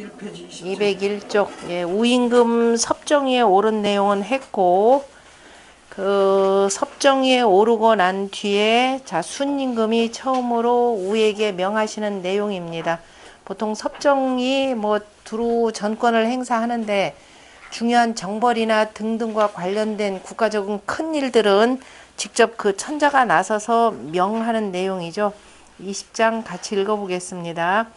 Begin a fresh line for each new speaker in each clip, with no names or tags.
201페이지
201쪽. 예, 우임금 섭정위에 오른 내용은 했고, 그 섭정위에 오르고 난 뒤에 자 순임금이 처음으로 우에게 명하시는 내용입니다. 보통 섭정이 뭐 두루 전권을 행사하는데 중요한 정벌이나 등등과 관련된 국가적인 큰 일들은 직접 그 천자가 나서서 명하는 내용이죠. 20장 같이 읽어보겠습니다.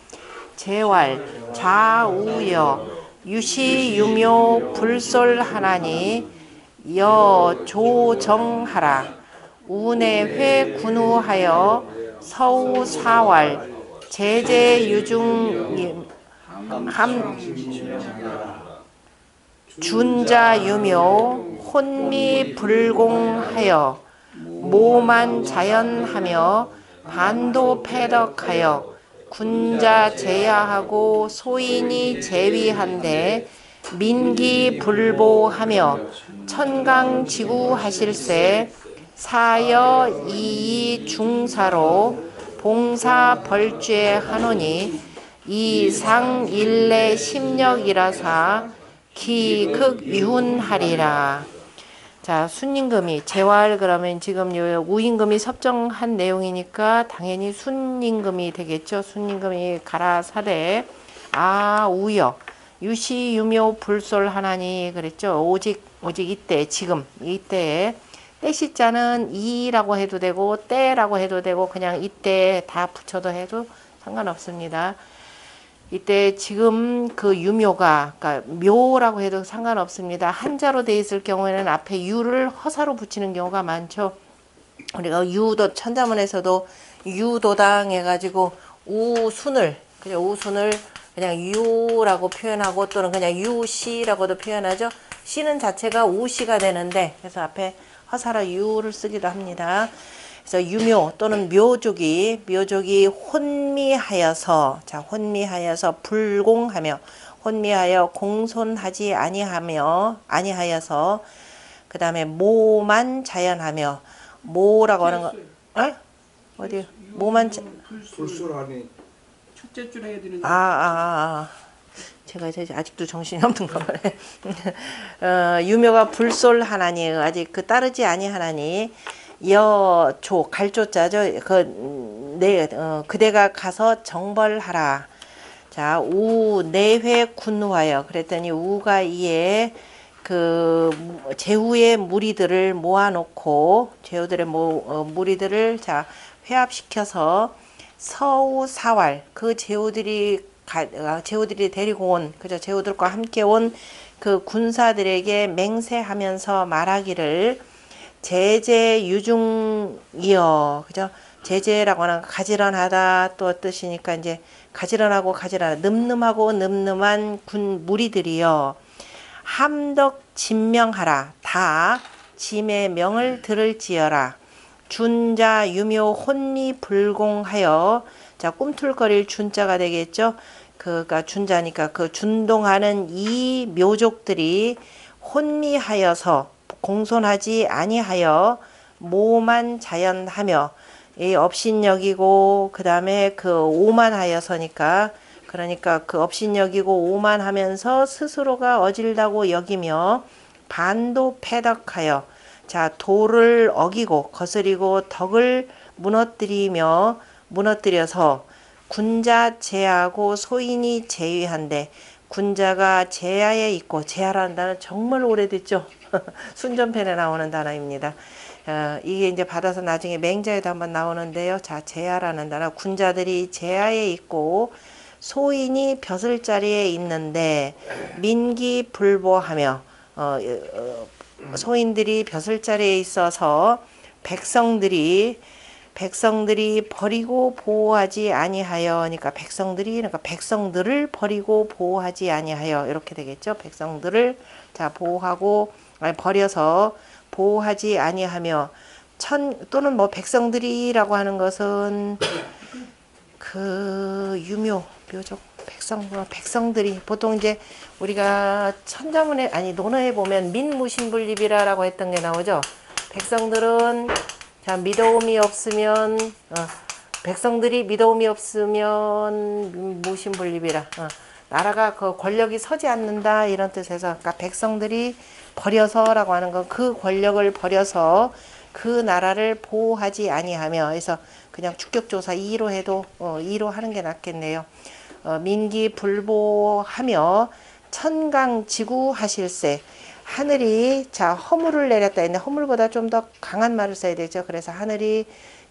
제왈 좌우여 유시유묘 불솔하나니 여조정하라. 우내회 군우하여 서우사왈 제제유중 준자유묘 혼미불공하여 모만자연하며 반도패덕하여 군자 제야하고 소인이 제위한데 민기불보하며 천강지구하실세 사여 이이 중사로 봉사벌죄하노니 이상일례 심력이라사 기극유훈하리라. 자, 순임금이 제왈 그러면 지금 요 우임금이 섭정한 내용이니까 당연히 순임금이 되겠죠. 순임금이 가라 사대 우여 유시유묘 불솔하나니 그랬죠. 오직 이때 지금 이때에 때시자는 이라고 해도 되고 때라고 해도 되고 그냥 이때 다 붙여도 해도 상관없습니다. 이때 지금 그 유묘가 그러니까 묘라고 해도 상관없습니다. 한자로 돼 있을 경우에는 앞에 유를 허사로 붙이는 경우가 많죠. 우리가 유도 천자문에서도 유도당 해가지고 우순을 그냥 우순을 그냥 유라고 표현하고 또는 그냥 유시라고도 표현하죠. 시는 자체가 우시가 되는데 그래서 앞에 허사로 유를 쓰기도 합니다. 그래서 유묘 또는 묘족이 혼미하여서 자 혼미하여서 불공하며 혼미하여 공손하지 아니하여서 그 다음에 모만 자연하며 모라고 하는 거 어디 모만
불솔하니 첫째 줄 해야 되는
제가 아직도 정신이 없는가 보네. 유묘가 불솔하나니 아직 그 따르지 아니하나니 여조 갈조자죠. 그대가 가서 정벌하라. 자, 우 내회 군우하여 그랬더니 우가 이에 그 제후의 무리들을 모아놓고 제후들의 무리들을 자 회합시켜서 서우사왈 그 제후들이 데리고 온 그저 제후들과 함께 온 그 군사들에게 맹세하면서 말하기를 제제유중이여 그죠? 제제라고 하는 가지런하다 또 뜻이니까 이제 가지런하고 늠름하고 늠름한 군 무리들이여 함덕 진명하라 다 짐의 명을 들을지어라 준자 유묘 혼미 불공하여 자 꿈틀거릴 준자가 되겠죠. 그가 준자니까 그 준동하는 이 묘족들이 혼미하여서 공손하지 아니하여 모만 자연하며 이 업신여기고 그 다음에 그 오만하여서니까 그러니까 그 업신여기고 오만하면서 스스로가 어질다고 여기며 반도패덕하여 자 도를 어기고 거스리고 덕을 무너뜨려서 군자 제하고 소인이 제위한데 군자가 제하에 있고 제하라는 단어는 정말 오래됐죠. 순전편에 나오는 단어입니다. 이게 이제 받아서 나중에 맹자에도 한번 나오는데요. 자, 제하라는 단어 군자들이 제하에 있고 소인이 벼슬자리에 있는데 민기불보하며 소인들이 벼슬자리에 있어서 백성들이 버리고 보호하지 아니하여 그러니까 백성들을 버리고 보호하지 아니하여 이렇게 되겠죠. 백성들을 자 보호하고 버려서 보호하지 아니하며 또는 뭐 백성들이라고 하는 것은 그 묘족 백성들이 보통 이제 우리가 천자문에 논어에 보면 민무신불립이라고 했던 게 나오죠. 백성들은 자 미더움이 없으면 백성들이 미더움이 없으면 무신불립이라 나라가 그 권력이 서지 않는다 이런 뜻에서 그러니까 백성들이 버려서라고 하는 건 그 권력을 버려서 그 나라를 보호하지 아니하며 해서 그냥 주격조사 2로 해도 2로 하는 게 낫겠네요. 민기 불보하며 천강지구 하실세 하늘이 자 허물을 내렸다 했는데 허물보다 좀 더 강한 말을 써야 되죠. 그래서 하늘이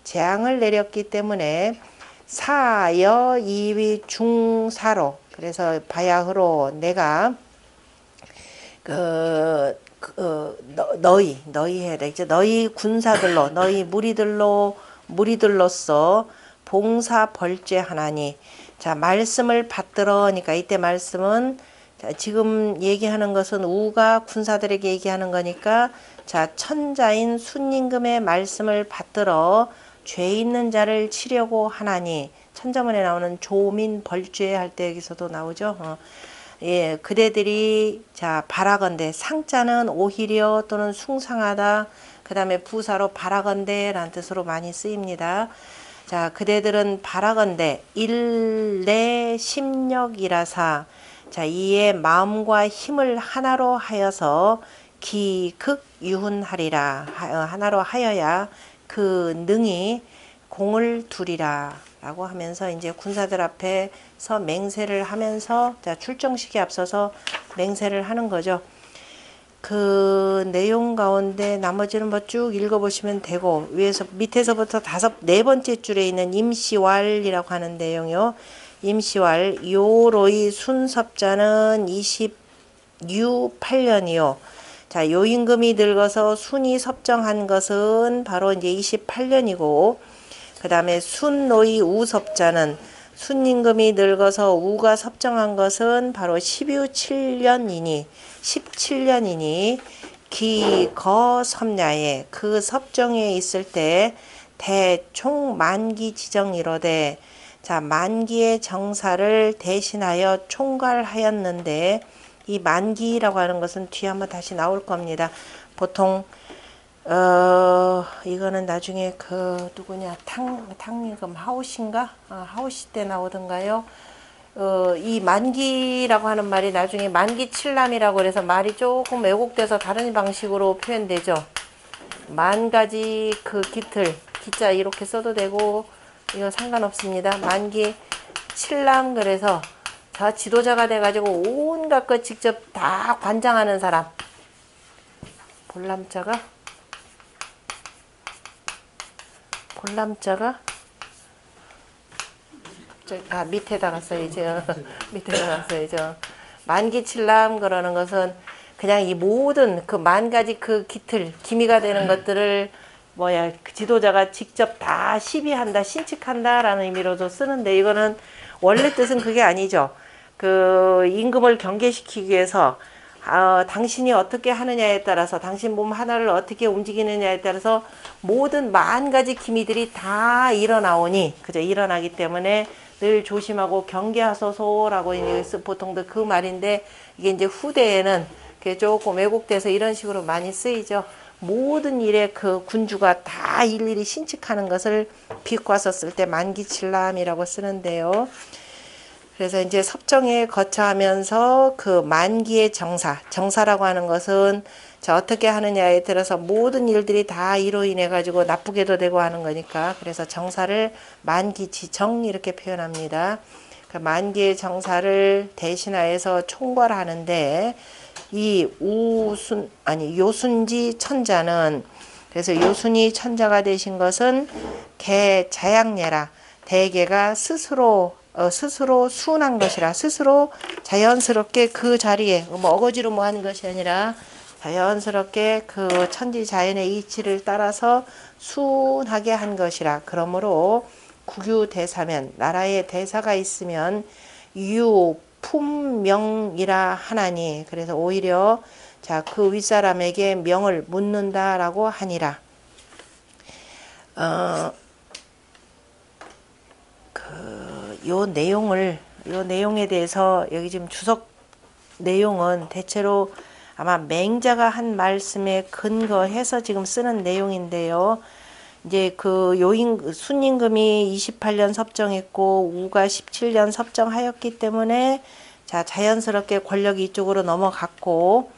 재앙을 내렸기 때문에 사여 이위 중사로 그래서 바야흐로 내가 너희 해야 되겠죠. 너희 군사들로 너희 무리들로서 봉사 벌죄하나니 자 말씀을 받들어니까 이때 말씀은 자, 지금 얘기하는 것은 우가 군사들에게 얘기하는 거니까 자 천자인 순임금의 말씀을 받들어 죄 있는 자를 치려고 하나니 천자문에 나오는 조민 벌죄 할 때 여기서도 나오죠. 예, 그대들이 자 바라건대 상자는 오히려 또는 숭상하다. 그 다음에 부사로 바라건대 라는 뜻으로 많이 쓰입니다. 자 그대들은 바라건대 일내 심력이라사 자 이에 마음과 힘을 하나로 하여서 기극유훈하리라 하나로 하여야 그 능히 공을 두리라 라고 하면서 이제 군사들 앞에서 맹세를 하면서 자 출정식에 앞서서 맹세를 하는 거죠. 그 내용 가운데 나머지는 뭐 쭉 읽어보시면 되고 위에서 밑에서부터 네 번째 줄에 있는 임시왈이라고 하는 내용이요. 임시왈 요로이 순섭자는 26~8년이요. 자 요임금이 늙어서 순이 섭정한 것은 바로 이제 28년이고 그 다음에 순노이 우섭자는 순임금이 늙어서 우가 섭정한 것은 바로 17년이니 기거섭야에 그 섭정에 있을 때 대총 만기 지정이로되 자 만기의 정사를 대신하여 총괄하였는데 이 만기라고 하는 것은 뒤에 한번 다시 나올 겁니다. 보통 이거는 나중에 그 누구냐 탕임금 하오신가 하오시 때 나오던가요. 이 만기라고 하는 말이 나중에 만기 칠남이라고 그래서 말이 조금 왜곡돼서 다른 방식으로 표현되죠. 만 가지 그 기틀 기자 이렇게 써도 되고 이거 상관없습니다. 만기 칠남 그래서 저 지도자가 돼가지고 온갖 것 직접 다 관장하는 사람. 볼람자가 밑에다가 써야죠. 밑에다가 써야죠. 만기칠남 그러는 것은 그냥 이 모든 그 만 가지 그 기틀 기미가 되는 것들을 그 지도자가 직접 다 시비한다 신칙한다라는 의미로도 쓰는데 이거는 원래 뜻은 그게 아니죠. 그 임금을 경계시키기 위해서 당신이 어떻게 하느냐에 따라서 당신 몸 하나를 어떻게 움직이느냐에 따라서 모든 만 가지 기미들이 다 일어나오니 그죠 일어나기 때문에 늘 조심하고 경계하소서라고 보통도 그 말인데 이게 이제 후대에는 그게 조금 왜곡돼서 이런 식으로 많이 쓰이죠. 모든 일에 그 군주가 다 일일이 신칙하는 것을 비꼬아서 쓸 때 만기칠남이라고 쓰는데요. 그래서 이제 섭정에 거쳐하면서 그 만기의 정사라고 하는 것은 자 어떻게 하느냐에 따라서 모든 일들이 다 이로 인해 가지고 나쁘게도 되고 하는 거니까 그래서 정사를 만기지정 이렇게 표현합니다. 그 만기의 정사를 대신하여서 총괄하는데 이 요순지 천자는 그래서 요순이 천자가 되신 것은 개자양례라 대개가 스스로 순한 것이라 스스로 자연스럽게 그 자리에 뭐 어거지로 뭐 하는 것이 아니라 자연스럽게 그 천지 자연의 이치를 따라서 순하게 한 것이라. 그러므로 국유대사면 나라에 대사가 있으면 유품명이라 하나니 그래서 오히려 자 그 윗사람에게 명을 묻는다라고 하니라. 요 내용에 대해서 여기 지금 주석 내용은 대체로 아마 맹자가 한 말씀에 근거해서 지금 쓰는 내용인데요. 이제 그 순임금이 28년 섭정했고 우가 17년 섭정하였기 때문에 자, 자연스럽게 권력이 이쪽으로 넘어갔고,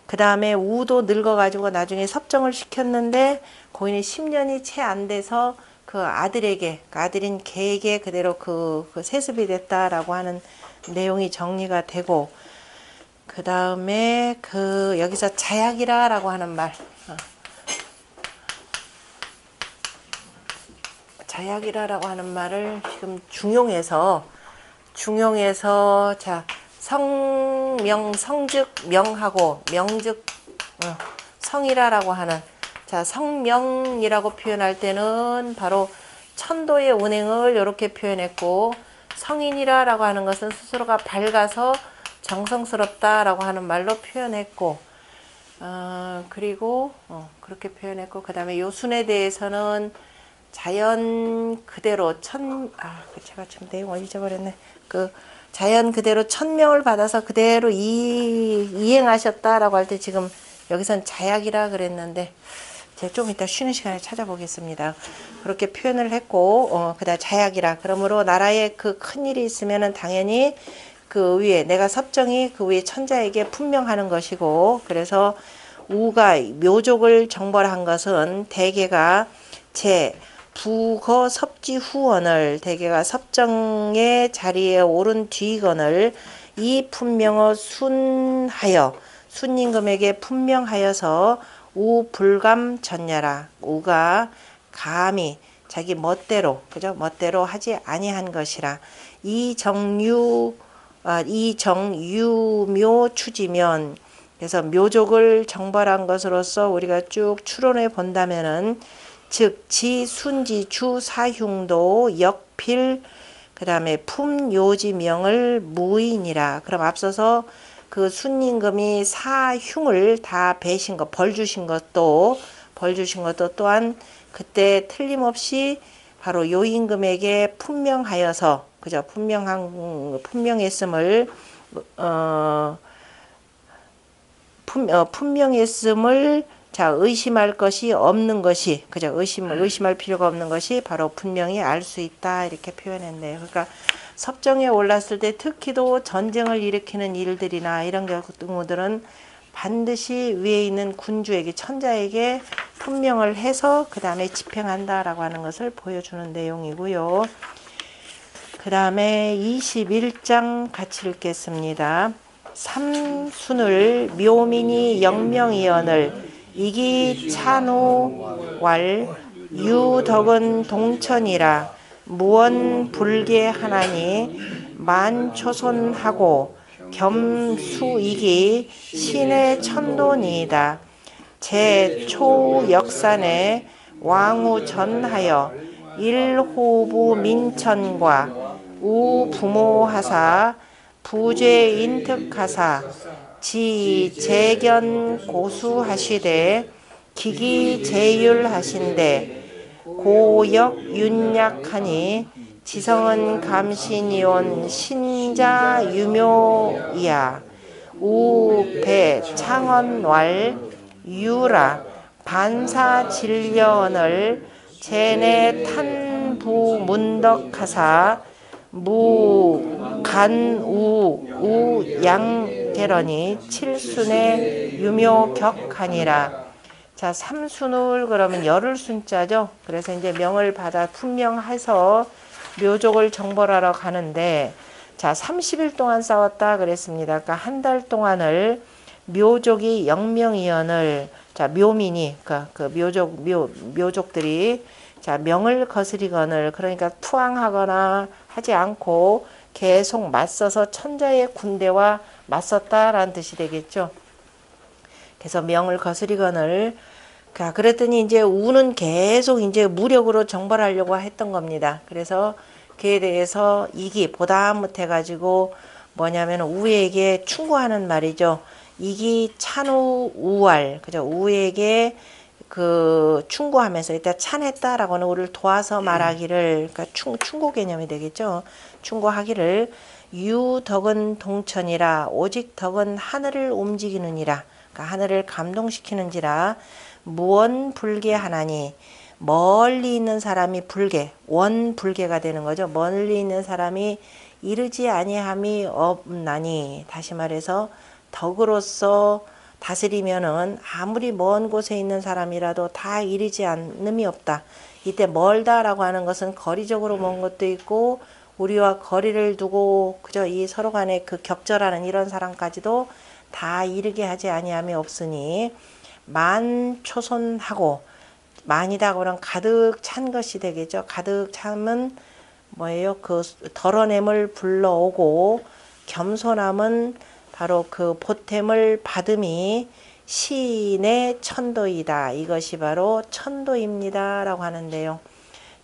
그 다음에 우도 늙어가지고 나중에 섭정을 시켰는데 고인이 10년이 채 안 돼서 그 아들에게, 그 아들인 개에게 그대로 그 세습이 됐다라고 하는 내용이 정리가 되고, 그 다음에 여기서 자약이라라고 하는 말, 자약이라라고 하는 말을 지금 중용해서 자, 성즉 명하고 명즉 성이라라고 하는, 자, 성명이라고 표현할 때는 바로 천도의 운행을 이렇게 표현했고, 성인이라라고 하는 것은 스스로가 밝아서 정성스럽다라고 하는 말로 표현했고, 그리고 그렇게 표현했고, 그 다음에 요순에 대해서는 자연 그대로 제가 지금 내용을 잊어버렸네. 자연 그대로 천명을 받아서 그대로 이행하셨다라고 할 때 지금 여기선 자약이라 그랬는데, 제가 좀 이따 쉬는 시간에 찾아보겠습니다. 그렇게 표현을 했고, 그다음 자약이라. 그러므로 나라에 그 큰 일이 있으면은 당연히 그 위에 내가 섭정이 그 위에 천자에게 분명하는 것이고, 그래서 우가 묘족을 정벌한 것은 대개가 부거 섭지 후언을, 대개가 섭정의 자리에 오른 뒤건을 이 분명어 순하여 순임금에게 분명하여서 우 불감 전야라. 우가 감히 자기 멋대로, 그죠? 멋대로 하지 아니한 것이라. 이정유묘 추지면, 그래서 묘족을 정벌한 것으로서 우리가 쭉 추론해 본다면은, 즉 지순지주 사흉도 역필, 그 다음에 품요지명을 무인이라. 그럼 앞서서 그 순임금이 사흉을 다 배신 것, 벌 주신 것도 또한 그때 틀림없이 바로 요임금에게 분명하여서, 그죠? 분명했음을 자, 의심할 것이 없는 것이, 그죠? 의심할 필요가 없는 것이 바로 분명히 알 수 있다, 이렇게 표현했네요. 그러니까 섭정에 올랐을 때 특히도 전쟁을 일으키는 일들이나 이런 경우들은 반드시 위에 있는 군주에게, 천자에게 분명을 해서 그 다음에 집행한다라고 하는 것을 보여주는 내용이고요. 그 다음에 21장 같이 읽겠습니다. 삼순을 묘민이 영명이언을 이기 찬우왈 유덕은 동천이라. 무언 불계 하나니 만초손하고 겸수이기 신의 천도니이다. 제초역산에 왕후 전하여 일호부 민천과 우부모하사 부죄인특하사 지재견 고수하시되 기기제율하신데 고역윤약하니 지성은 감신이온 신자유묘이야. 우배창언왈 유라 반사진려언을 제내 탄부문덕하사 무간우우양계러니 칠순의 유묘격하니라. 자, 삼순을 그러면 열을 순자죠. 그래서 이제 명을 받아 분명해서 묘족을 정벌하러 가는데, 자, 30일 동안 싸웠다 그랬습니다. 그러니까 한 달 동안을 묘족이 영명이언을, 자, 묘민이, 그 묘족들이, 자, 명을 거스리거늘, 그러니까 투항하거나 하지 않고 계속 맞서서 천자의 군대와 맞섰다라는 뜻이 되겠죠. 그래서 명을 거스리거늘, 그랬더니 이제 우는 계속 이제 무력으로 정벌하려고 했던 겁니다. 그래서 그에 대해서 이기 보다 못해가지고 뭐냐면 우에게 충고하는 말이죠. 이기 찬우 우알, 그죠? 우에게 그 충고하면서 일단 찬했다라고는 우리를 도와서 말하기를, 그러니까 충고 개념이 되겠죠. 충고하기를 유덕은 동천이라. 오직 덕은 하늘을 움직이느니라. 그러니까 하늘을 감동시키는지라. 무언 불계 하나니. 멀리 있는 사람이 불계, 원불계가 되는 거죠. 멀리 있는 사람이 이르지 아니함이 없나니. 다시 말해서 덕으로서 다스리면은 아무리 먼 곳에 있는 사람이라도 다 이르지 않음이 없다. 이때 멀다라고 하는 것은 거리적으로 먼 것도 있고 우리와 거리를 두고 그저 이 서로 간에 그 격절하는 이런 사람까지도 다 이르게 하지 아니함이 없으니 만초손하고 만이다 그러면 가득 찬 것이 되겠죠. 가득 참은 뭐예요? 그 덜어냄을 불러오고 겸손함은 바로 그 보탬을 받음이 시인의 천도이다. 이것이 바로 천도입니다. 라고 하는데요.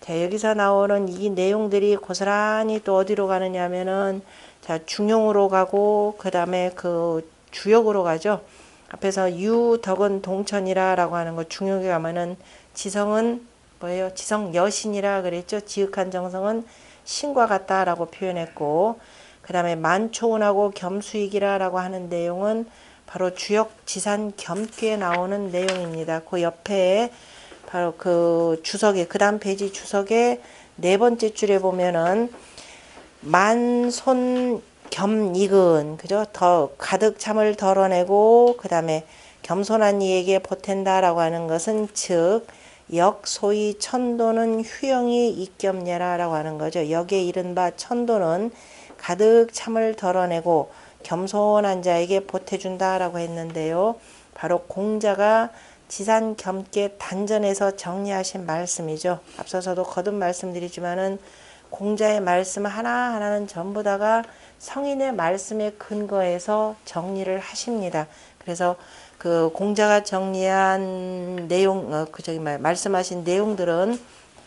자, 여기서 나오는 이 내용들이 고스란히 또 어디로 가느냐 하면은 자, 중용으로 가고 그 다음에 그 주역으로 가죠. 앞에서 유덕은 동천이라 라고 하는 거 중용에 가면은 지성은 뭐예요? 지성 여신이라 그랬죠. 지극한 정성은 신과 같다 라고 표현했고 그 다음에 만초운하고 겸수익이라 라고 하는 내용은 바로 주역 지산 겸께 나오는 내용입니다. 그 옆에 바로 그 주석에 그 다음 페이지 주석에 네 번째 줄에 보면은 만손 겸익은 그죠? 더 가득 참을 덜어내고 그 다음에 겸손한 이에게 보탠다 라고 하는 것은 즉 역소위 천도는 휴영이 있겸례라 라고 하는 거죠. 역에 이른바 천도는 가득 참을 덜어내고 겸손한 자에게 보태준다 라고 했는데요. 바로 공자가 지산 겸께 단전에서 정리하신 말씀이죠. 앞서서도 거듭 말씀드리지만은 공자의 말씀 하나하나는 전부 다가 성인의 말씀에 근거해서 정리를 하십니다. 그래서 그 공자가 정리한 내용, 말씀하신 내용들은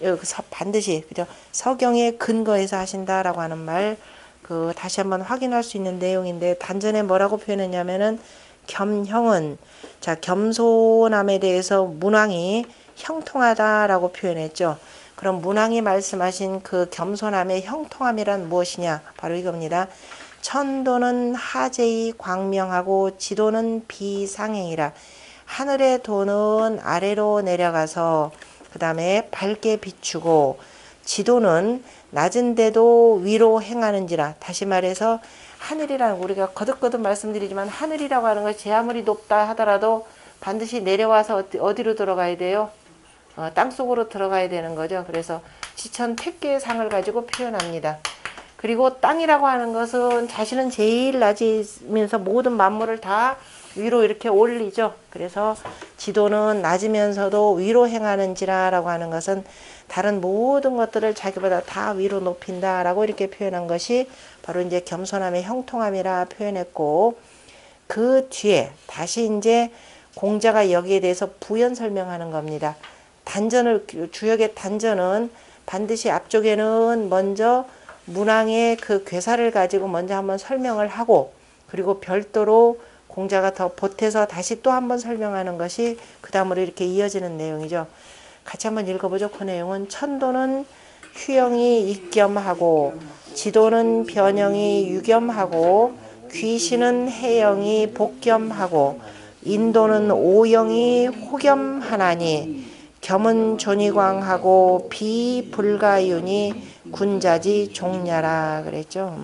여기서 반드시 그죠 서경에 근거해서 하신다라고 하는 말, 그 다시 한번 확인할 수 있는 내용인데 단전에 뭐라고 표현했냐면은 겸형은 자 겸손함에 대해서 문왕이 형통하다라고 표현했죠. 그럼 문왕이 말씀하신 그 겸손함의 형통함이란 무엇이냐? 바로 이겁니다. 천도는 하재이 광명하고 지도는 비상행이라. 하늘의 도는 아래로 내려가서 그 다음에 밝게 비추고 지도는 낮은데도 위로 행하는지라. 다시 말해서 하늘이라는 우리가 거듭거듭 말씀드리지만 하늘이라고 하는 것이 아무리 높다 하더라도 반드시 내려와서 어디로 들어가야 돼요? 땅속으로 들어가야 되는 거죠. 그래서 지천 택계의 상을 가지고 표현합니다. 그리고 땅이라고 하는 것은 자신은 제일 낮으면서 모든 만물을 다 위로 이렇게 올리죠. 그래서 지도는 낮으면서도 위로 행하는지라라고 하는 것은 다른 모든 것들을 자기보다 다 위로 높인다라고 이렇게 표현한 것이 바로 이제 겸손함의 형통함이라 표현했고 그 뒤에 다시 이제 공자가 여기에 대해서 부연 설명하는 겁니다. 단전을 주역의 단전은 반드시 앞쪽에는 먼저 문왕의 그 괴사를 가지고 먼저 한번 설명을 하고 그리고 별도로 공자가 더 보태서 다시 또 한번 설명하는 것이 그 다음으로 이렇게 이어지는 내용이죠. 같이 한번 읽어보죠. 그 내용은 천도는 휴영이 익겸하고 지도는 변영이 유겸하고 귀신은 해영이 복겸하고 인도는 오영이 호겸하나니 겸은 존이광하고 비불가윤이 군자지 종냐라 그랬죠.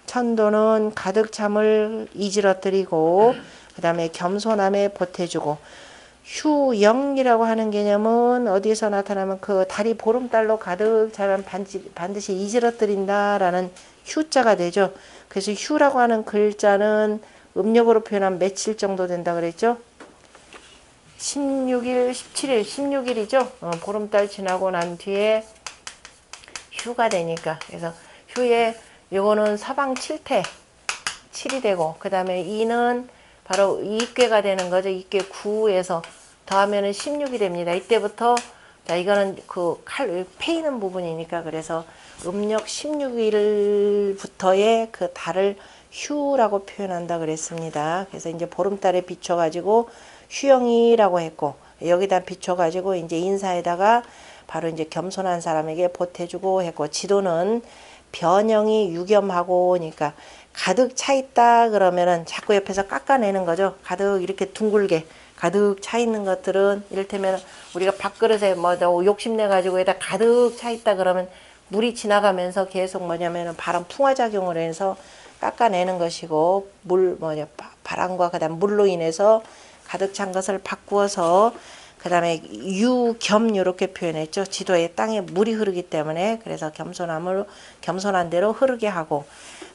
천도는 가득 참을 이지러뜨리고 그 다음에 겸손함에 보태주고 휴영이라고 하는 개념은 어디에서 나타나면 그 달이 보름달로 가득 차면 반드시 이지러뜨린다라는 휴자가 되죠. 그래서 휴라고 하는 글자는 음력으로 표현하면 며칠 정도 된다 그랬죠. 16일, 17일, 16일이죠. 보름달 지나고 난 뒤에 휴가 되니까. 그래서 휴에 요거는 서방 7태 7이 되고 그 다음에 2는 바로 이익괴가 되는 거죠. 이익괴 9에서 더하면은 16이 됩니다. 이때부터 자 이거는 그 칼 패이는 부분이니까 그래서 음력 16일부터의 그 달을 휴라고 표현한다 그랬습니다. 그래서 이제 보름달에 비춰 가지고 휴영이라고 했고 여기다 비춰 가지고 이제 인사에다가 바로 이제 겸손한 사람에게 보태주고 했고 지도는 변형이 유겸하고 그러니까 가득 차 있다 그러면은 자꾸 옆에서 깎아내는 거죠. 가득 이렇게 둥글게 가득 차 있는 것들은 이를테면 우리가 밥그릇에 뭐 욕심내 가지고 여기다 가득 차 있다 그러면 물이 지나가면서 계속 뭐냐면은 바람 풍화작용을 해서 깎아내는 것이고, 바람과 그다음 물로 인해서 가득 찬 것을 바꾸어서 그다음에 유겸 이렇게 표현했죠. 지도에 땅에 물이 흐르기 때문에 그래서 겸손한 대로 흐르게 하고,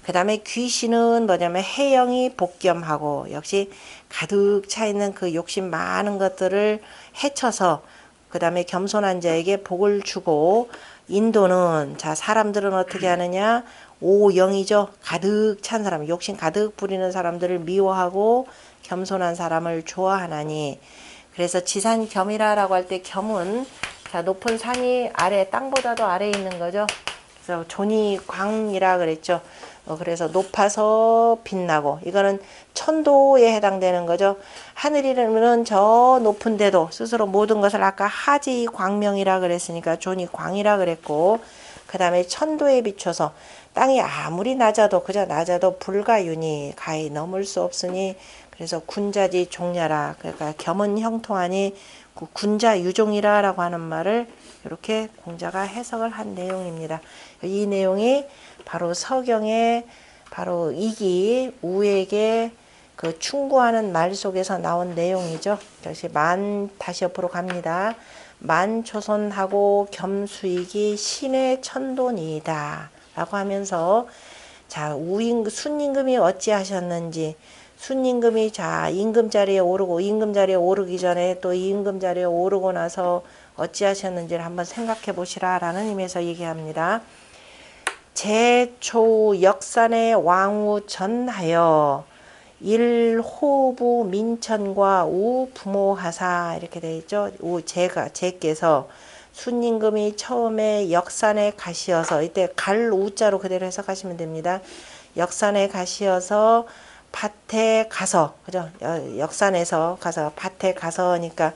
그다음에 귀신은 뭐냐면 해영이 복겸하고, 역시 가득 차 있는 그 욕심 많은 것들을 헤쳐서 그다음에 겸손한 자에게 복을 주고, 인도는 자 사람들은 어떻게 하느냐, 오영이죠. 가득 찬 사람, 욕심 가득 부리는 사람들을 미워하고 겸손한 사람을 좋아하나니. 그래서 지산겸이라고 할 때 겸은 자 높은 산이 아래, 땅보다도 아래에 있는 거죠. 그래서 존이광이라 그랬죠. 그래서 높아서 빛나고, 이거는 천도에 해당되는 거죠. 하늘이라면 저 높은 데도 스스로 모든 것을 아까 하지 광명이라 그랬으니까 존이광이라 그랬고, 그 다음에 천도에 비춰서 땅이 아무리 낮아도 그저 낮아도 불가윤이 가히 넘을 수 없으니, 그래서 군자지 종냐라, 그러니까 겸은 형통하니 군자 유종이라 라고 하는 말을 이렇게 공자가 해석을 한 내용입니다. 이 내용이 바로 서경의 바로 이기 우에게 그 충고하는 말 속에서 나온 내용이죠. 다시 다시 옆으로 갑니다. 만초선하고 겸수익이 신의 천돈이다 라고 하면서, 자 순임금이 어찌하셨는지, 순임금이 자 임금 자리에 오르고, 임금 자리에 오르기 전에 또 임금 자리에 오르고 나서 어찌하셨는지를 한번 생각해 보시라 라는 의미에서 얘기합니다. 제초 역산의 왕후 전하여 일호부 민천과 우부모하사 이렇게 되어 있죠. 제께서 순임금이 처음에 역산에 가시어서, 이때 갈 우자로 그대로 해석하시면 됩니다. 역산에 가시어서 밭에 가서, 그죠? 역산에서 가서 밭에 가서니까,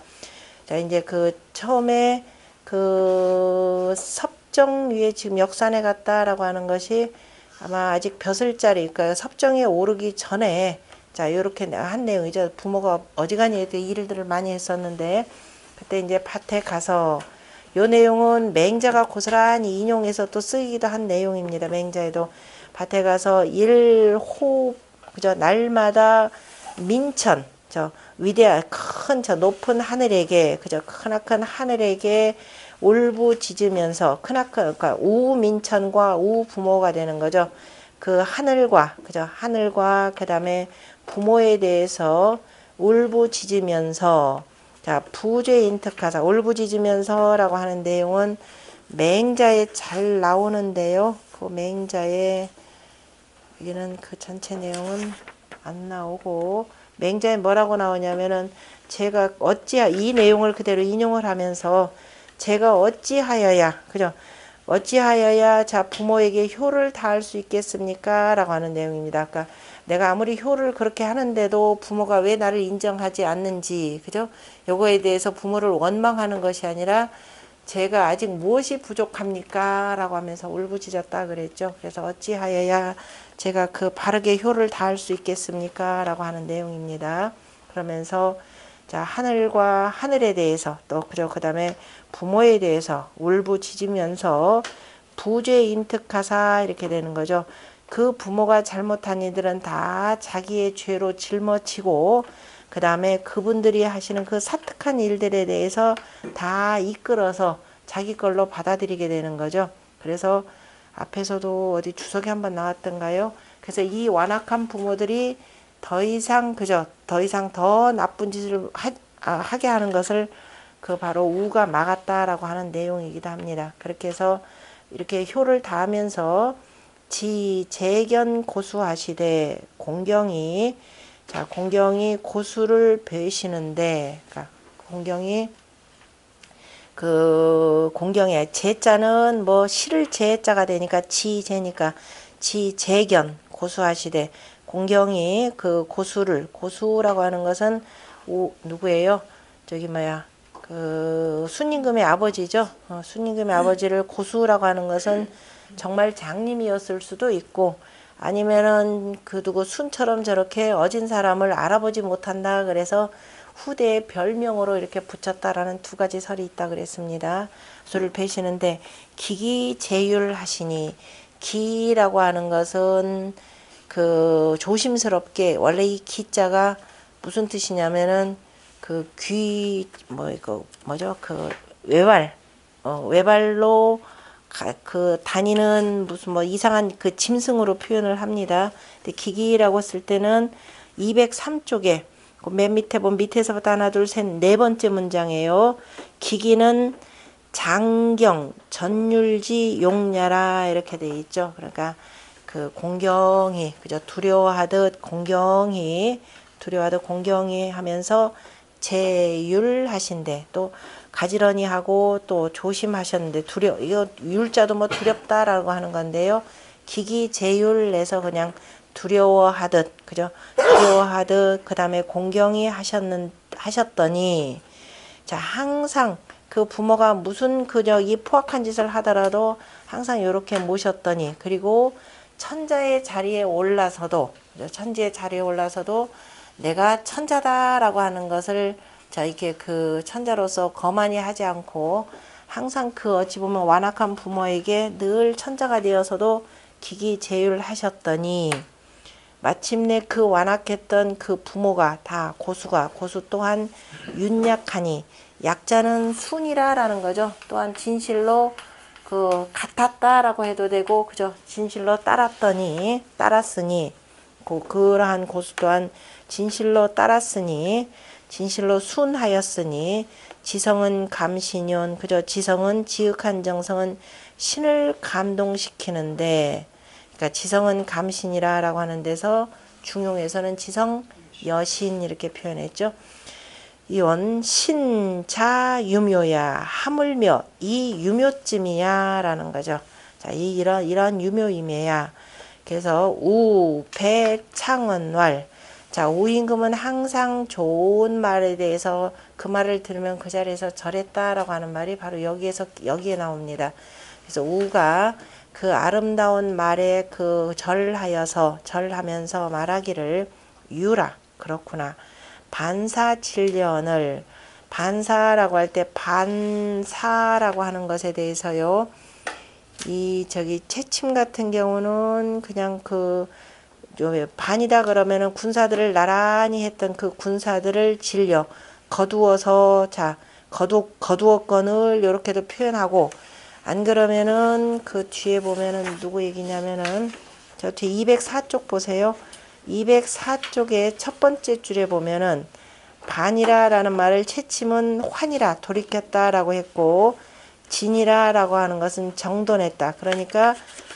자 이제 그 처음에 그 섭정 위에 지금 역산에 갔다라고 하는 것이 아마 아직 벼슬자리, 그러니까 섭정에 오르기 전에, 자 요렇게 한 내용이죠. 부모가 어지간히 일들을 많이 했었는데 그때 이제 밭에 가서, 요 내용은 맹자가 고스란히 인용해서 또 쓰기도 한 내용입니다. 맹자에도 밭에 가서 일호, 그죠? 날마다 민천, 저 위대한 큰 저 높은 하늘에게, 그죠? 크나큰 하늘에게 울부짖으면서, 그러니까 우민천과 우부모가 되는 거죠. 그 하늘과, 그죠? 하늘과 그다음에 부모에 대해서 울부짖으면서, 자 부죄인특하사, 울부짖으면서라고 하는 내용은 맹자에 잘 나오는데요. 그 맹자에 여기는 그 전체 내용은 안 나오고, 맹자에 뭐라고 나오냐면은, 제가 이 내용을 그대로 인용을 하면서 제가 어찌하여야, 그죠? 어찌하여야 자 부모에게 효를 다할 수 있겠습니까? 라고 하는 내용입니다. 아까 내가 아무리 효를 그렇게 하는데도 부모가 왜 나를 인정하지 않는지, 그죠? 요거에 대해서 부모를 원망하는 것이 아니라 제가 아직 무엇이 부족합니까? 라고 하면서 울부짖었다 그랬죠. 그래서 어찌하여야 제가 그 바르게 효를 다할 수 있겠습니까? 라고 하는 내용입니다. 그러면서 자 하늘과 하늘에 대해서 또 그 다음에 부모에 대해서 울부짖으면서 부죄인특하사 이렇게 되는 거죠. 그 부모가 잘못한 이들은 다 자기의 죄로 짊어지고, 그 다음에 그분들이 하시는 그 사특한 일들에 대해서 다 이끌어서 자기 걸로 받아들이게 되는 거죠. 그래서 앞에서도 어디 주석에 한번 나왔던가요? 그래서 이 완악한 부모들이 더 이상 더 나쁜 짓을 하게 하는 것을 그 바로 우가 막았다라고 하는 내용이기도 합니다. 그렇게 해서 이렇게 효를 다하면서 재견 고수하시되, 공경이 고수를 베시는데, 그러니까 공경의 제자는 뭐 실을 제자가 되니까 지제니까 재견 고수하시되, 공경이 그 고수라고 하는 것은 누구예요? 그 순임금의 아버지죠. 순임금의 아버지를 고수라고 하는 것은 정말 장님이었을 수도 있고, 아니면은 그 누구 순처럼 저렇게 어진 사람을 알아보지 못한다 그래서 후대의 별명으로 이렇게 붙였다라는 두 가지 설이 있다 그랬습니다. 소를 베시는데 기기제율하시니, 기라고 하는 것은 그 조심스럽게, 원래 이 기자가 무슨 뜻이냐면은 그 귀 뭐 이거 뭐죠, 그 외발로 그 다니는 무슨 뭐 이상한 그 짐승으로 표현을 합니다. 근데 기기라고 쓸 때는 203쪽에 맨 밑에 보면 밑에서부터 하나 둘 셋 네 번째 문장이에요. 기기는 장경 전율지 용야라 이렇게 돼 있죠. 그러니까 그 공경히, 그죠, 두려워하듯 공경히 하면서 제율하신데, 또 가지런히 하고 또 조심하셨는데, 이거 율자도 뭐 두렵다라고 하는 건데요. 기기제율에서 그냥 두려워하듯, 그죠, 두려워하듯, 그 다음에 공경히 하셨더니, 자, 항상 그 부모가 무슨 그저 이 포악한 짓을 하더라도 항상 이렇게 모셨더니, 그리고 천자의 자리에 올라서도 내가 천자다라고 하는 것을, 자, 이렇게 그 천자로서 거만히 하지 않고 항상 그 어찌 보면 완악한 부모에게 늘 천자가 되어서도 기기제율하셨더니, 마침내 그 완악했던 그 부모가 다 고수 또한 윤약하니, 약자는 순이라라는 거죠. 또한 진실로 그 같았다라고 해도 되고, 그죠, 진실로 따랐으니, 그러한 고수 또한 진실로 따랐으니, 진실로 순하였으니, 지성은 감신yon, 그죠, 지성은 지극한 정성은 신을 감동시키는데, 그러니까 지성은 감신이라고 하는 데서 중용에서는 지성 여신 이렇게 표현했죠. 이원 신자 유묘야, 하물며 이 유묘쯤이야 라는 거죠. 자, 이런 유묘임이야. 그래서 우백창언왈, 자, 우임금은 항상 좋은 말에 대해서 그 말을 들으면 그 자리에서 절했다라고 하는 말이 바로 여기에 나옵니다. 그래서 우가 그 아름다운 말에 그 절하면서 말하기를, 유라, 그렇구나, 반사질련을, 반사라고 할 때 반사라고 하는 것에 대해서요, 이 저기 채침 같은 경우는 그냥 그 반이다 그러면은 군사들을 나란히 했던 그 군사들을 질려 거두어서, 자, 거두었건을 이렇게도 표현하고, 안 그러면은 그 뒤에 보면은 누구 얘기냐면은 저 뒤에 204쪽 보세요. 204쪽의 첫 번째 줄에 보면은 반이라라는 말을 채침은 환이라 돌이켰다라고 했고, 진이라라고 하는 것은 정돈했다. 그러니까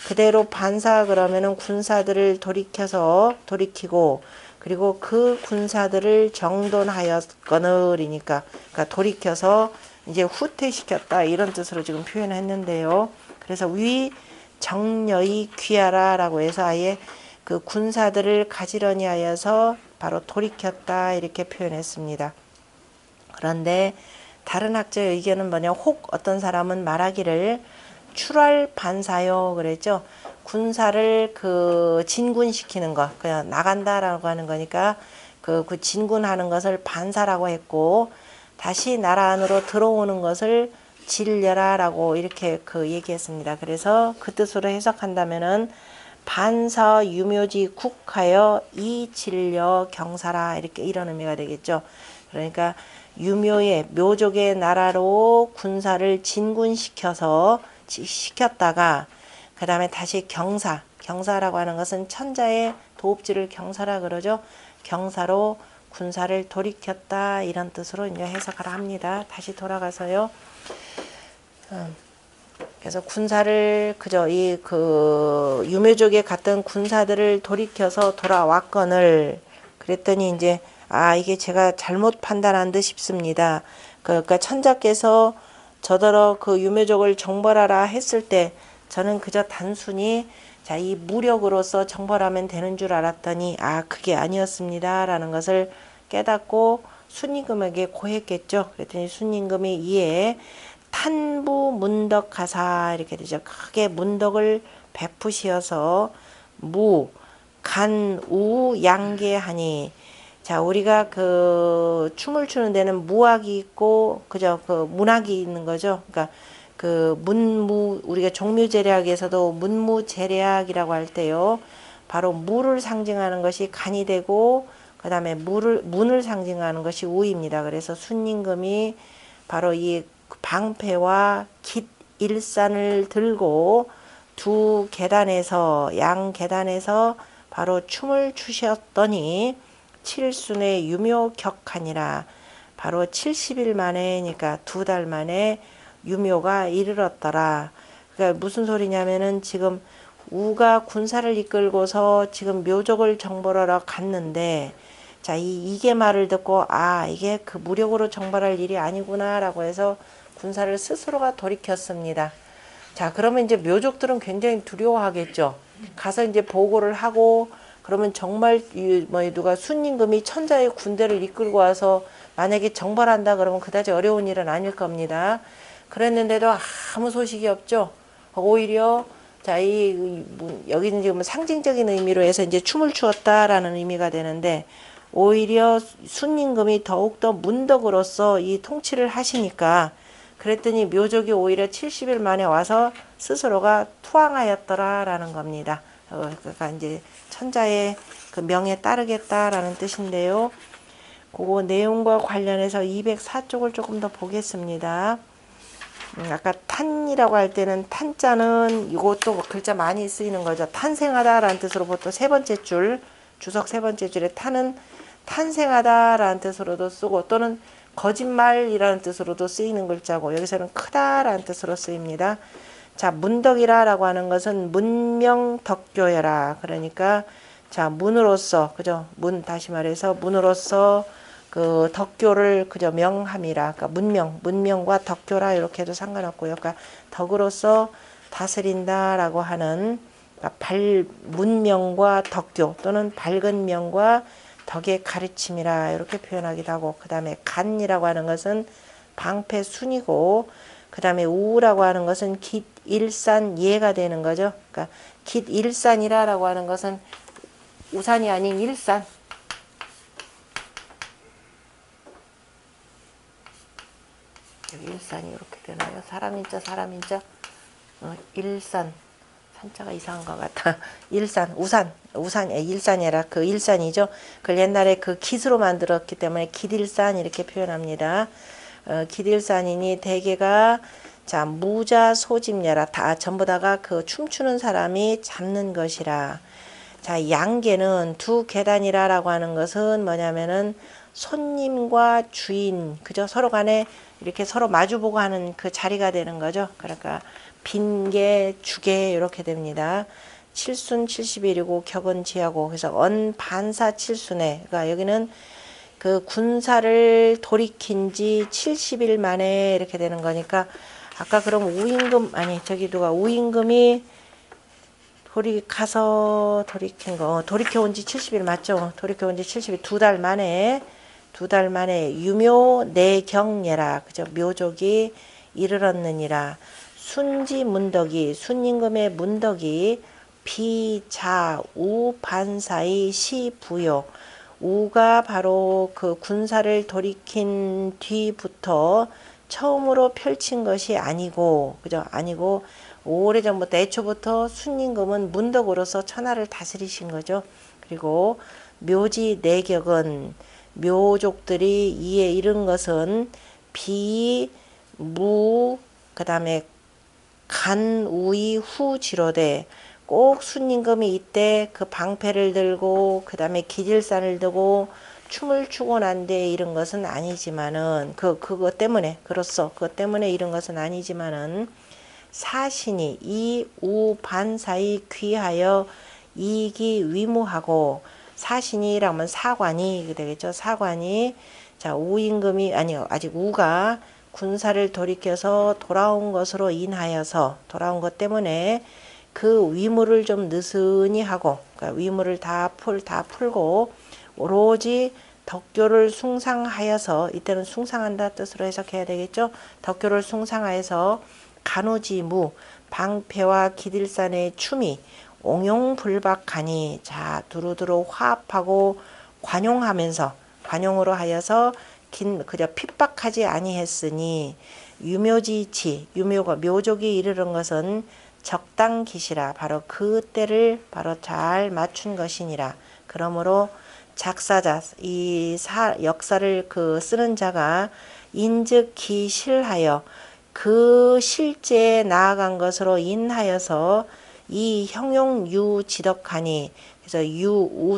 그대로 반사 그러면은 군사들을 돌이키고, 그리고 그 군사들을 정돈하였거늘이니까, 그러니까 돌이켜서 이제 후퇴시켰다 이런 뜻으로 지금 표현했는데요. 그래서 위 정여이 귀하라라고 해서 아예 그 군사들을 가지런히 하여서 바로 돌이켰다 이렇게 표현했습니다. 그런데 다른 학자의 의견은 뭐냐, 혹 어떤 사람은 말하기를 출할 반사요 그랬죠. 군사를 그 진군시키는 것, 그냥 나간다라고 하는 거니까 그 진군하는 것을 반사라고 했고, 다시 나라 안으로 들어오는 것을 질려라라고 이렇게 그 얘기했습니다. 그래서 그 뜻으로 해석한다면은 반사 유묘지 국하여 이 질려 경사라, 이렇게 이런 의미가 되겠죠. 그러니까 유묘의 묘족의 나라로 군사를 시켰다가 그 다음에 다시 경사라고 하는 것은 천자의 도읍지를 경사라 그러죠. 경사로 군사를 돌이켰다 이런 뜻으로 이제 해석을 합니다. 다시 돌아가서요. 그래서 군사를 그저 이 그 유묘족에 갔던 군사들을 돌이켜서 돌아왔거늘, 그랬더니 이제 이게 제가 잘못 판단한 듯 싶습니다. 그러니까 천자께서 저더러 그 유묘족을 정벌하라 했을 때 저는 그저 단순히 자, 이 무력으로서 정벌하면 되는 줄 알았더니 그게 아니었습니다 라는 것을 깨닫고 순임금에게 고했겠죠. 그랬더니 순임금이 이에 탄부 문덕하사 이렇게 되죠. 크게 문덕을 베푸시어서 무, 간, 우 양계하니, 자, 우리가 그 춤을 추는 데는 무악이 있고, 그죠? 그 문악이 있는 거죠. 그러니까 그 문무, 우리가 종묘제례학에서도 문무제례학이라고 할 때요. 바로 무를 상징하는 것이 간이 되고, 그 다음에 문을 상징하는 것이 우입니다. 그래서 순임금이 바로 이 방패와 깃일산을 들고 두 계단에서, 양 계단에서 바로 춤을 추셨더니 칠순의 유묘격하니라. 바로 70일 만에, 그러니까 2달 만에 유묘가 이르렀더라. 그러니까 무슨 소리냐면은 지금 우가 군사를 이끌고서 지금 묘족을 정벌하러 갔는데, 자, 이게 말을 듣고, 아, 이게 그 무력으로 정벌할 일이 아니구나라고 해서 군사를 스스로가 돌이켰습니다. 자, 그러면 이제 묘족들은 굉장히 두려워하겠죠. 가서 이제 보고를 하고, 그러면 정말 누가 순임금이 천자의 군대를 이끌고 와서 만약에 정벌한다 그러면 그다지 어려운 일은 아닐 겁니다. 그랬는데도 아무 소식이 없죠. 오히려 자, 여기는 지금 상징적인 의미로 해서 이제 춤을 추었다라는 의미가 되는데, 오히려 순임금이 더욱더 문덕으로서 이 통치를 하시니까, 그랬더니 묘족이 오히려 70일 만에 와서 스스로가 투항하였더라라는 겁니다. 그러니까 이제 천자의 그 명에 따르겠다라는 뜻인데요. 그거 내용과 관련해서 204쪽을 조금 더 보겠습니다. 아까 탄이라고 할 때는 탄자는 이것도 글자 많이 쓰이는 거죠. 탄생하다라는 뜻으로 보통 세 번째 줄, 주석 세 번째 줄에 탄은 탄생하다라는 뜻으로도 쓰고, 또는 거짓말이라는 뜻으로도 쓰이는 글자고, 여기서는 크다라는 뜻으로 쓰입니다. 자, 문덕이라라고 하는 것은 문명덕교여라. 그러니까 자, 문으로서, 그죠? 다시 말해서 문으로서 그 덕교를 그저 명함이라. 그러니까 문명과 덕교라 이렇게 해도 상관없고요. 그러니까 덕으로서 다스린다라고 하는, 그러니까 문명과 덕교 또는 밝은 명과 덕의 가르침이라 이렇게 표현하기도 하고, 그 다음에 간이라고 하는 것은 방패순이고, 그 다음에 우라고 하는 것은 깃일산 예가 되는 거죠. 그러니까 깃일산이라고 하는 것은 우산이 아닌 일산. 여기 일산이 이렇게 되나요? 사람인자 일산. 산자가 이상한 것 같아. 일산, 일산이 아니라 그 일산이죠. 그걸 옛날에 그 깃으로 만들었기 때문에 깃일산 이렇게 표현합니다. 깃일산이니 대개가 자, 무자 소집녀라. 다 전부 다가 그 춤추는 사람이 잡는 것이라. 자, 양계는 두 계단이라라고 하는 것은 뭐냐면은 손님과 주인, 그죠? 서로 간에 이렇게 서로 마주보고 하는 그 자리가 되는 거죠. 그러니까 빈계, 주계 이렇게 됩니다. 칠순 70일이고 격은 지하고, 그래서 언반사 칠순에, 그러니까 여기는 그 군사를 돌이킨 지 70일 만에 이렇게 되는 거니까, 아까 그럼 우임금, 아니 저기 누가 우임금이 돌이킨 거, 돌이켜온 지 70일 맞죠? 돌이켜온 지 70일, 2달 만에 유묘 내경예라, 그죠? 묘족이 이르렀느니라. 순지 문덕이, 순임금의 문덕이 비자 우 반사의 시부요. 우가 바로 그 군사를 돌이킨 뒤부터 처음으로 펼친 것이 아니고, 그죠? 아니고 오래전부터, 애초부터 순임금은 문덕으로서 천하를 다스리신 거죠. 그리고 묘지 내격은, 묘족들이 이에 이른 것은 비, 무, 그 다음에 간, 우이, 후, 지로되, 꼭 순임금이 이때 그 방패를 들고 그 다음에 기질산을 들고 춤을 추고 난 뒤에 이런 것은 아니지만은, 그것 때문에, 그것 때문에 이런 것은 아니지만은, 사신이 이 우 반사의 귀하여 이익이 위무하고, 사신이라면 사관이 되겠죠. 사관이, 자, 우임금이, 아니요, 아직 우가 군사를 돌이켜서 돌아온 것으로 인하여서, 돌아온 것 때문에 그 위무를 좀 느슨히 하고, 그러니까 위무를 다 풀고 오로지 덕교를 숭상하여서, 이때는 숭상한다 뜻으로 해석해야 되겠죠. 덕교를 숭상하여서 간우지무, 방패와 기딜산의 춤이 옹용불박하니, 자, 두루두루 화합하고 관용하면서 관용으로 하여서 그저 핍박하지 아니했으니 유묘지치 유묘가 묘족이 이르는 것은 적당기시라 바로 그 때를 바로 잘 맞춘 것이니라. 그러므로 작사자 역사를 쓰는 자가 인즉 기실하여 그 실제에 나아간 것으로 인하여서 이 형용 지덕하니 그래서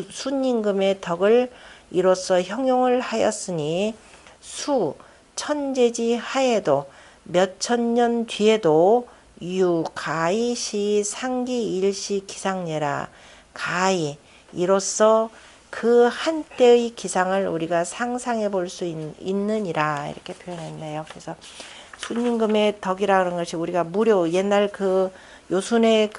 순임금의 덕을 이로써 형용을 하였으니 천재지 하에도 몇천 년 뒤에도 가히 시 상기 일시 기상례라. 가히 이로써 그 한때의 기상을 우리가 상상해 볼 수 있느니라 이렇게 표현했네요. 그래서 순임금의 덕이라는 것이 우리가 무료 옛날 요순의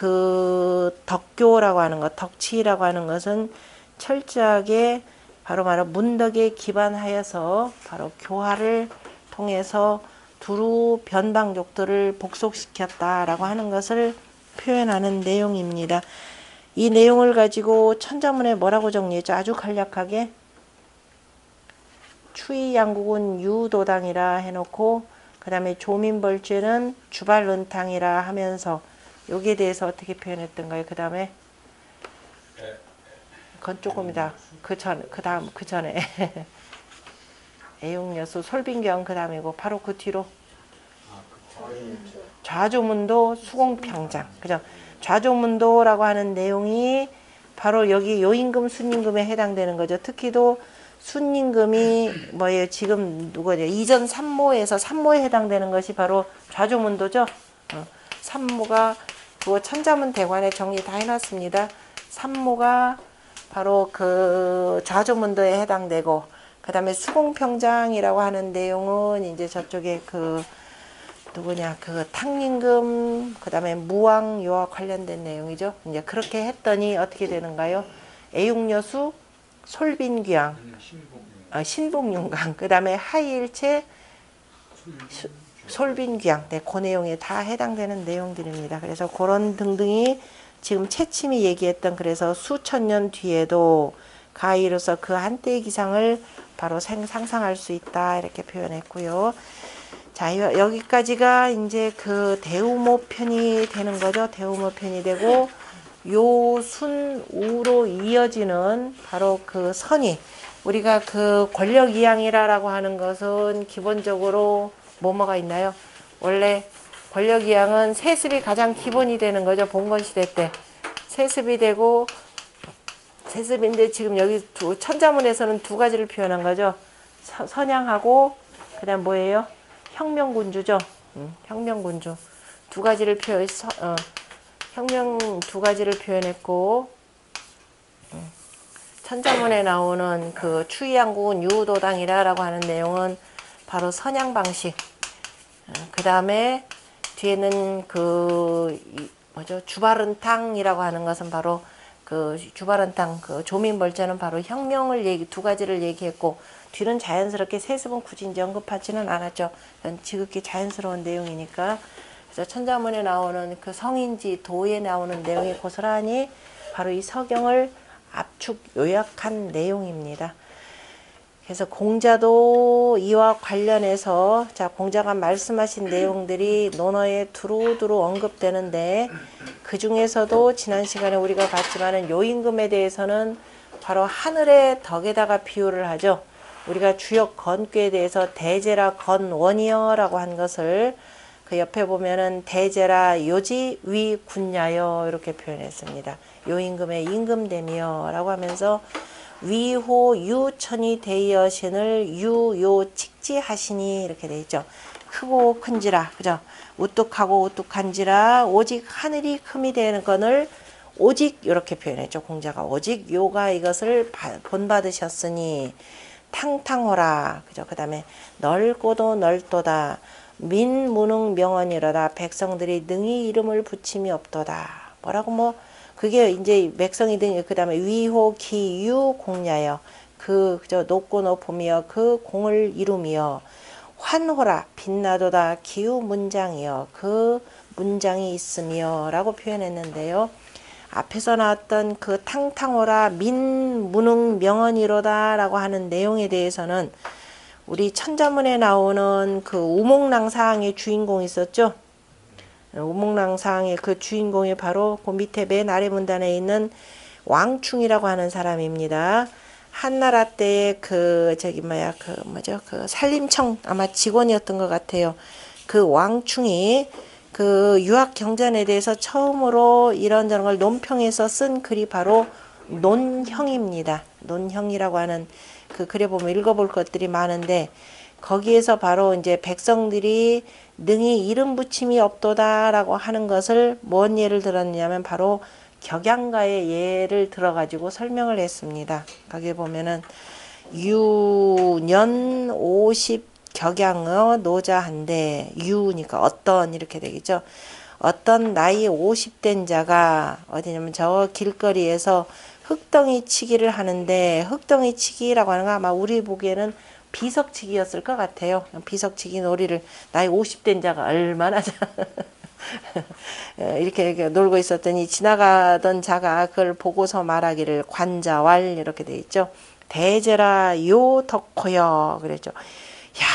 덕교라고 하는 것, 덕치라고 하는 것은 철저하게 바로 문덕에 기반하여서 바로 교화를 통해서 두루 변방족들을 복속시켰다라고 하는 것을 표현하는 내용입니다. 이 내용을 가지고 천자문에 뭐라고 정리했죠? 아주 간략하게 추의양국은 유도당이라 해놓고 그 다음에 조민벌죄는 주발은탕이라 하면서 여기에 대해서 어떻게 표현했던가요? 그 다음에 그건 조금이다. 그 전에 애용여수 솔빈경 그 다음이고 바로 그 뒤로 좌조문도 수공평장 그죠? 좌조문도라고 하는 내용이 바로 여기 요임금 순임금에 해당되는 거죠. 특히도 순임금이 뭐예요? 지금 누구죠? 이전 산모에서 산모에 해당되는 것이 바로 좌조문도죠. 산모가 그거 천자문 대관에 정리 다 해놨습니다. 산모가 바로 좌조문도에 해당되고 그 다음에 수공평장이라고 하는 내용은 이제 저쪽에 탕림금 그 다음에 무왕요와 관련된 내용이죠. 이제 그렇게 했더니 어떻게 되는가요? 애용여수 솔빈귀양 신복윤강 그 다음에 하이일체 솔빈귀양 그 내용에 다 해당되는 내용들입니다. 그래서 그런 등등이 지금 채침이 얘기했던 그래서 수천 년 뒤에도 가히로서 그 한때의 기상을 바로 상상할 수 있다 이렇게 표현했고요. 자, 여기까지가 이제 대우모 편이 되는 거죠. 대우모 편이 되고 요순우로 이어지는 바로 선이 우리가 권력이양이라고 하는 것은 기본적으로 뭐가 있나요? 원래 권력이양은 세습이 가장 기본이 되는 거죠. 봉건시대 때 세습이 되고 세습인데 지금 여기 천자문에서는 두 가지를 표현한 거죠. 선양하고 그 다음 뭐예요? 혁명군주죠. 혁명군주 두 가지를 혁명 두 가지를 표현했고 천자문에 나오는 추의양국은 유도당이라고 하는 내용은 바로 선양 방식. 그 다음에 뒤에는 주발은탕이라고 하는 것은 바로 주발은탕 조민벌죄는 바로 혁명을 두 가지를 얘기했고 뒤는 자연스럽게 세습은 굳이 이제 언급하지는 않았죠. 지극히 자연스러운 내용이니까. 그래서 천자문에 나오는 성인지 도에 나오는 내용이 고스란히 바로 이 서경을 압축 요약한 내용입니다. 그래서 공자도 이와 관련해서 공자가 말씀하신 내용들이 논어에 두루두루 언급되는데 그 중에서도 지난 시간에 우리가 봤지만은 요임금에 대해서는 바로 하늘의 덕에다가 비유를 하죠. 우리가 주역 건괴에 대해서 대제라 건원이여라고 한 것을 그 옆에 보면은 대제라 요지 위 군야여 이렇게 표현했습니다. 요임금의 임금됨이여라고 하면서 위호 유천이 대여신을 유요 칙지하시니 이렇게 돼 있죠. 크고 큰지라 그죠? 우뚝하고 우뚝한지라 오직 하늘이 큼이 되는 건을 오직 이렇게 표현했죠. 공자가 오직 요가 이것을 본받으셨으니 탕탕호라 그죠? 그 다음에 넓고도 넓도다 민무능 명언이로다 백성들이 능히 이름을 붙임이 없도다 뭐라고 그게 이제 백성이 등 그 다음에 위호 기유 공야여 그저 높고 높으며 그 공을 이루며 환호라 빛나도다 기유 문장이여 그 문장이 있으며 라고 표현했는데요. 앞에서 나왔던 그 탕탕오라 민무능 명언이로다 라고 하는 내용에 대해서는 우리 천자문에 나오는 그 우몽랑사항의 주인공이 있었죠. 우몽랑사항의 그 주인공이 바로 그 밑에 맨 아래 문단에 있는 왕충이라고 하는 사람입니다. 한나라 때의 그 그 산림청 아마 직원이었던 것 같아요. 그 왕충이 그 유학 경전에 대해서 처음으로 이런저런 걸 논평해서 쓴 글이 바로 논형입니다. 논형이라고 하는 그 글에 보면 읽어볼 것들이 많은데 거기에서 바로 이제 백성들이 능히 이름 붙임이 없도다라고 하는 것을 뭔 예를 들었냐면 바로 격양가의 예를 들어가지고 설명을 했습니다. 거기에 보면은 유년 50 격양어 노자한데 유니까 어떤 이렇게 되겠죠. 어떤 나이 50된 자가 어디냐면 저 길거리에서 흙덩이 치기를 하는데 흙덩이 치기라고 하는 거 아마 우리 보기에는 비석치기였을 것 같아요. 비석치기 놀이를 나이 50된 자가 얼마나 이렇게 놀고 있었더니 지나가던 자가 그걸 보고서 말하기를 관자왈 이렇게 돼 있죠. 대제라 요 덕호여 그랬죠. 야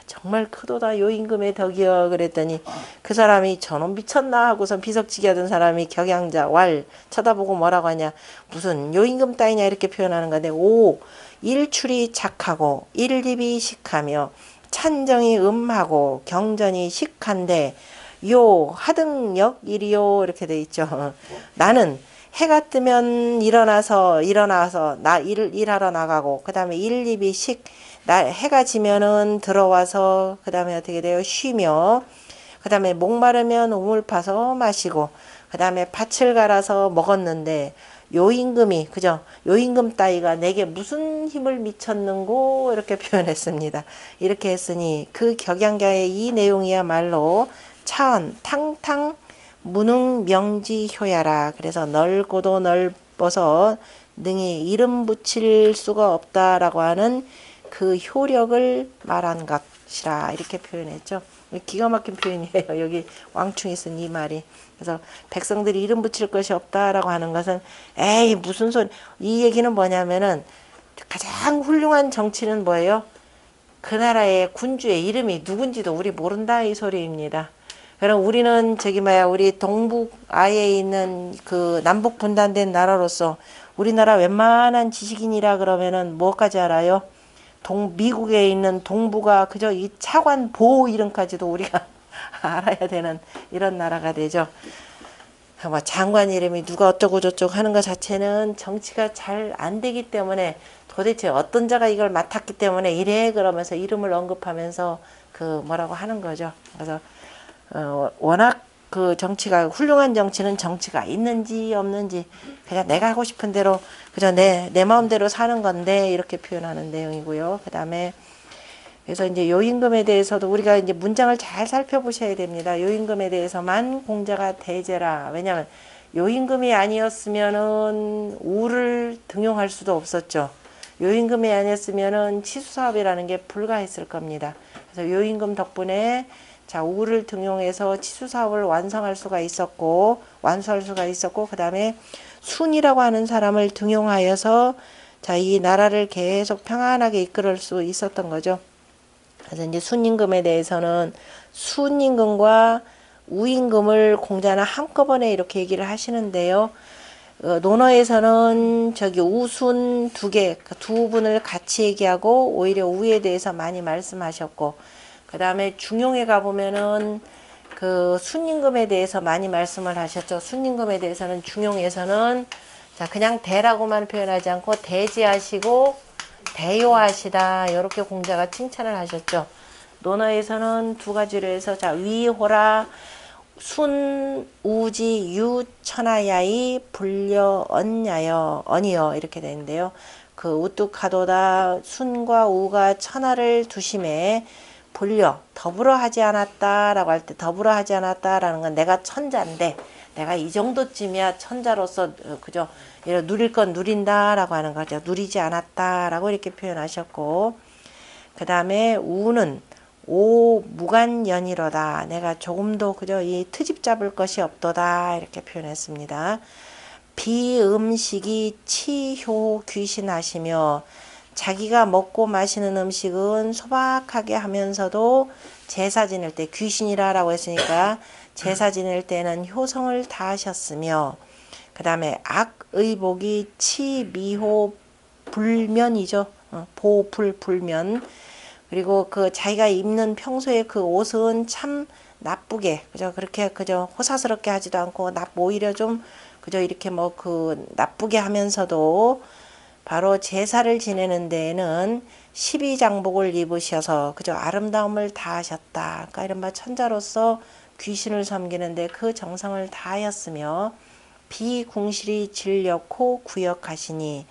정말 크도다 요 임금의 덕이여 그랬더니 그 사람이 저놈 미쳤나 하고선 비석치기 하던 사람이 격양자 왈 쳐다보고 뭐라고 하냐 무슨 요 임금 따위냐 이렇게 표현하는 건데 오 일출이 착하고 일립이 식하며 찬정이 음하고 경전이 식한데 요 하등역 일이요 이렇게 돼 있죠. 나는 해가 뜨면 일어나서 나 일하러 나가고 그 다음에 일립이 식 해가 지면은 들어와서 그 다음에 어떻게 돼요? 쉬며 그 다음에 목마르면 우물 파서 마시고 그 다음에 밭을 갈아서 먹었는데 요 임금이 그죠? 요 임금 따위가 내게 무슨 힘을 미쳤는고 이렇게 표현했습니다. 이렇게 했으니 그 격양가의 이 내용이야말로 차언 탕탕 무능 명지 효야라. 그래서 넓고도 넓어서 능히 이름 붙일 수가 없다라고 하는 그 효력을 말한 것이라 이렇게 표현했죠. 기가 막힌 표현이에요. 여기 왕충이 쓴 이 말이. 그래서 백성들이 이름 붙일 것이 없다라고 하는 것은 에이 무슨 소리. 이 얘기는 뭐냐면은 가장 훌륭한 정치는 뭐예요? 그 나라의 군주의 이름이 누군지도 우리 모른다 이 소리입니다. 그럼 우리는 우리 동북 아에 있는 그 남북 분단된 나라로서 우리나라 웬만한 지식인이라 그러면은 뭐까지 알아요? 미국에 있는 동부가 그저 이 차관 보호 이름까지도 우리가 알아야 되는 이런 나라가 되죠. 뭐 장관 이름이 누가 어쩌고 저쩌고 하는 것 자체는 정치가 잘 안 되기 때문에 도대체 어떤 자가 이걸 맡았기 때문에 이래 그러면서 이름을 언급하면서 그 뭐라고 하는 거죠. 그래서 워낙 그 정치가 훌륭한 정치는 정치가 있는지 없는지 그냥 내가 하고 싶은 대로 그저 내 마음대로 사는 건데 이렇게 표현하는 내용이고요. 그 다음에 그래서 이제 요임금에 대해서도 우리가 이제 문장을 잘 살펴보셔야 됩니다. 요임금에 대해서만 공자가 대제라. 왜냐하면 요임금이 아니었으면은 우를 등용할 수도 없었죠. 요임금이 아니었으면은 치수사업이라는 게 불가했을 겁니다. 그래서 요임금 덕분에 자 우를 등용해서 치수사업을 완성할 수가 있었고 완수할 수가 있었고 그 다음에 순이라고 하는 사람을 등용하여서 자 이 나라를 계속 평안하게 이끌을 수 있었던 거죠. 그래서 이제 순임금에 대해서는 순임금과 우임금을 공자는 한꺼번에 이렇게 얘기를 하시는데요. 논어에서는 우순 두 분을 같이 얘기하고 오히려 우에 대해서 많이 말씀하셨고 그 다음에 중용에 가보면은 그 순임금에 대해서 많이 말씀을 하셨죠. 순임금에 대해서는 중용에서는 자 그냥 대라고만 표현하지 않고 대지하시고 대요하시다 이렇게 공자가 칭찬을 하셨죠. 논어에서는 두 가지로 해서 자 위호라 순 우지 유 천하야이 불려 언이여 이렇게 되는데요. 그 우뚝하도다 순과 우가 천하를 두심에 불려 더불어 하지 않았다라고 할 때 더불어 하지 않았다라는 건 내가 천자인데 내가 이 정도쯤이야 천자로서 그저 누릴 건 누린다라고 하는 거죠. 누리지 않았다라고 이렇게 표현하셨고 그 다음에 우는 오 무간연이로다. 내가 조금도 그저 이 트집 잡을 것이 없도다 이렇게 표현했습니다. 비음식이 치효 귀신하시며 자기가 먹고 마시는 음식은 소박하게 하면서도 제사 지낼 때 귀신이라고 했으니까 제사 지낼 때는 효성을 다하셨으며 그 다음에 악의복이 치미호 불면이죠. 보불불면. 그리고 그 자기가 입는 평소에 그 옷은 참 나쁘게 그저 그렇게 그저 호사스럽게 하지도 않고 오히려 좀 그저 이렇게 뭐 그 나쁘게 하면서도 바로 제사를 지내는 데에는 12장복을 입으셔서 그저 아름다움을 다하셨다. 그러니까 이른바 천자로서 귀신을 섬기는데 그 정성을 다하였으며 비궁실이 진력호 구역하시니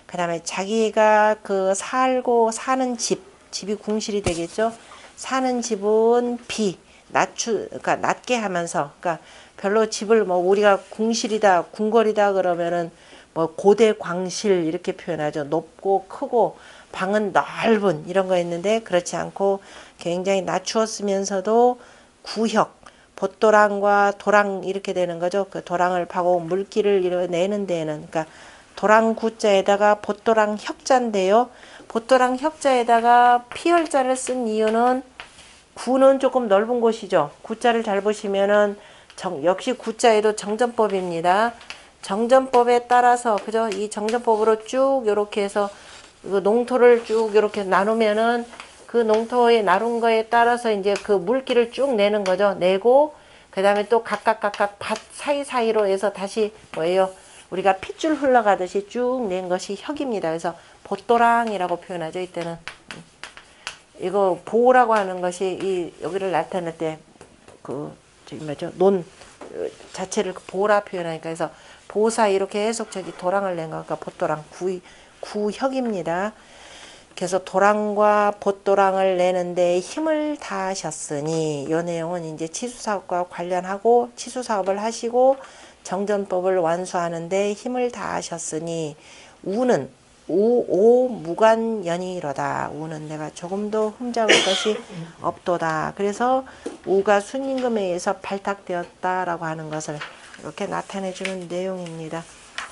그 다음에 자기가 그 살고 사는 집이 궁실이 되겠죠. 사는 집은 그러니까 낮게 하면서, 그러니까 별로 집을 뭐 우리가 궁실이다, 궁궐이다 그러면은 뭐 고대 광실 이렇게 표현하죠. 높고 크고 방은 넓은 이런 거 있는데 그렇지 않고 굉장히 낮추었으면서도 구역, 봇도랑과 도랑 이렇게 되는 거죠. 그 도랑을 파고 물기를 내는 데에는 그러니까 도랑 구자에다가 봇도랑 혁자인데요. 봇도랑 혁자에다가 피혈자를 쓴 이유는 구는 조금 넓은 곳이죠. 구자를 잘 보시면은 역시 구자에도 정전법입니다. 정전법에 따라서 그죠? 이 정전법으로 쭉 이렇게 해서 그 농토를 쭉 이렇게 나누면은 그 농토에 나눈 거에 따라서 이제 그 물기를 쭉 내는 거죠. 내고 그 다음에 또 각각 밭 사이사이로 해서 다시 뭐예요? 우리가 핏줄 흘러가듯이 쭉 낸 것이 혁입니다. 그래서 봇도랑이라고 표현하죠. 이때는 이거 보라고 하는 것이 이 여기를 나타낼 때 그 저기 뭐죠? 논 자체를 보라 표현하니까 그래서 보사 이렇게 해석 저기 도랑을 낸 거니까 봇도랑 구혁입니다. 그래서 도랑과 봇도랑을 내는데 힘을 다하셨으니 이 내용은 이제 치수사업과 관련하고 치수사업을 하시고 정전법을 완수하는데 힘을 다하셨으니 우는 오 무관연이로다. 우는 내가 조금도 흠잡을 것이 없도다. 그래서 우가 순임금에 의해서 발탁되었다라고 하는 것을 이렇게 나타내주는 내용입니다.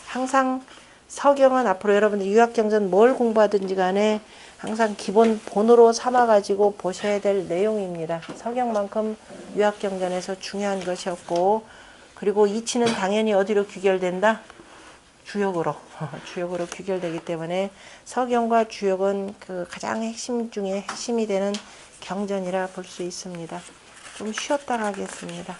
항상 서경은 앞으로 여러분들 유학경전 뭘 공부하든지 간에 항상 기본 본으로 삼아가지고 보셔야 될 내용입니다. 서경만큼 유학경전에서 중요한 것이 없고 그리고 이치는 당연히 어디로 귀결된다? 주역으로 귀결되기 때문에 서경과 주역은 그 가장 핵심 중에 핵심이 되는 경전이라 볼 수 있습니다. 좀 쉬었다 가겠습니다.